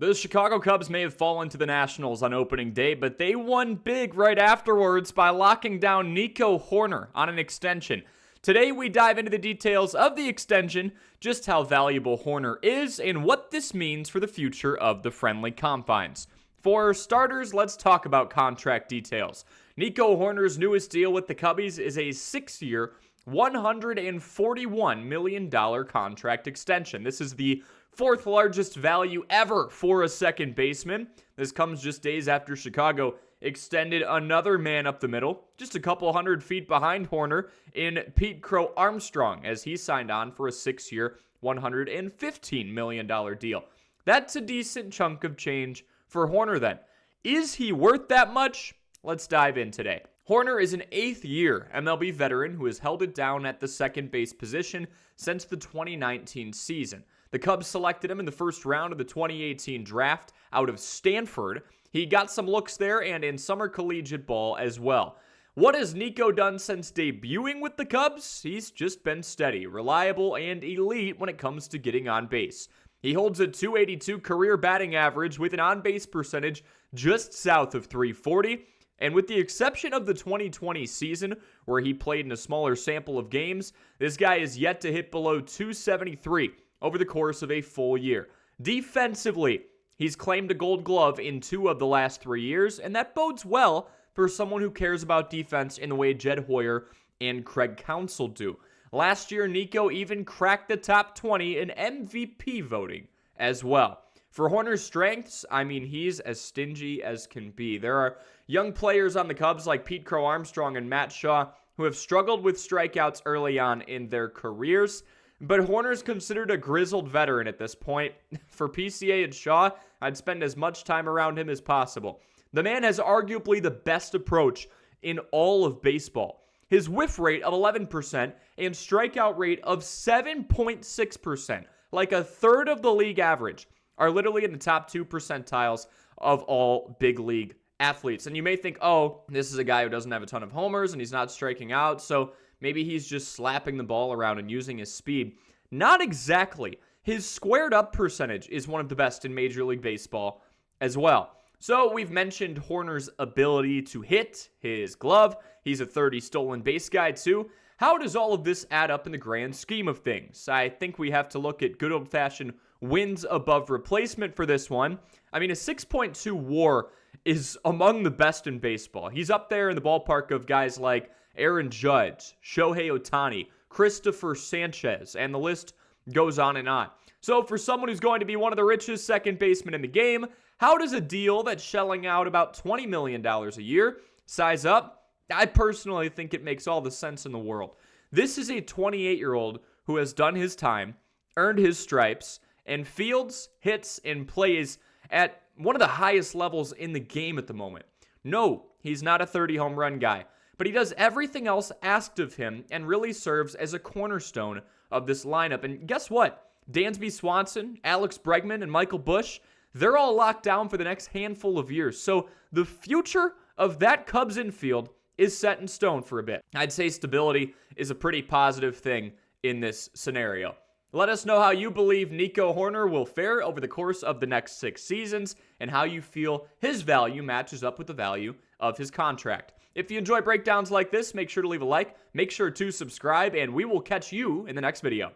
The Chicago Cubs may have fallen to the Nationals on opening day, but they won big right afterwards by locking down Nico Hoerner on an extension. Today, we dive into the details of the extension, just how valuable Hoerner is, and what this means for the future of the friendly confines. For starters, let's talk about contract details. Nico Hoerner's newest deal with the Cubbies is a 6-year, $141 million contract extension. This is the fourth largest value ever for a second baseman. This comes just days after Chicago extended another man up the middle, just a couple hundred feet behind Hoerner, in Pete Crow Armstrong, as he signed on for a 6-year, $115 million deal. That's a decent chunk of change for Hoerner then. Is he worth that much? Let's dive in today. Hoerner is an 8th-year MLB veteran who has held it down at the second base position since the 2019 season. The Cubs selected him in the first round of the 2018 draft out of Stanford. He got some looks there and in summer collegiate ball as well. What has Nico done since debuting with the Cubs? He's just been steady, reliable, and elite when it comes to getting on base. He holds a .282 career batting average with an on-base percentage just south of .340. And with the exception of the 2020 season, where he played in a smaller sample of games, this guy is yet to hit below .273 over the course of a full year. Defensively, he's claimed a gold glove in 2 of the last 3 years, and that bodes well for someone who cares about defense in the way Jed Hoyer and Craig Counsell do. Last year, Nico even cracked the top 20 in MVP voting as well. For Hoerner's strengths, he's as stingy as can be. There are young players on the Cubs like Pete Crow Armstrong and Matt Shaw who have struggled with strikeouts early on in their careers, but Hoerner's considered a grizzled veteran at this point. For PCA and Shaw, I'd spend as much time around him as possible. The man has arguably the best approach in all of baseball. His whiff rate of 11% and strikeout rate of 7.6%, like a third of the league average, are literally in the top 2 percentiles of all big league athletes. And you may think, oh, this is a guy who doesn't have a ton of homers and he's not striking out, so maybe he's just slapping the ball around and using his speed. Not exactly. His squared up percentage is one of the best in Major League Baseball as well. So we've mentioned Hoerner's ability to hit, his glove. He's a 30 stolen base guy too. How does all of this add up in the grand scheme of things? I think we have to look at good old-fashioned wins above replacement for this one. A 6.2 WAR is among the best in baseball. He's up there in the ballpark of guys like Aaron Judge, Shohei Ohtani, Christopher Sanchez, and the list goes on and on. So for someone who's going to be one of the richest second basemen in the game, how does a deal that's shelling out about $20 million a year size up? I personally think it makes all the sense in the world. This is a 28-year-old who has done his time, earned his stripes, and fields, hits, and plays at one of the highest levels in the game at the moment. No, he's not a 30 home run guy, but he does everything else asked of him and really serves as a cornerstone of this lineup. And guess what? Dansby Swanson, Alex Bregman, and Michael Busch, they're all locked down for the next handful of years. So the future of that Cubs infield is set in stone for a bit. I'd say stability is a pretty positive thing in this scenario. Let us know how you believe Nico Hoerner will fare over the course of the next 6 seasons and how you feel his value matches up with the value of his contract. If you enjoy breakdowns like this, make sure to leave a like, make sure to subscribe, and we will catch you in the next video.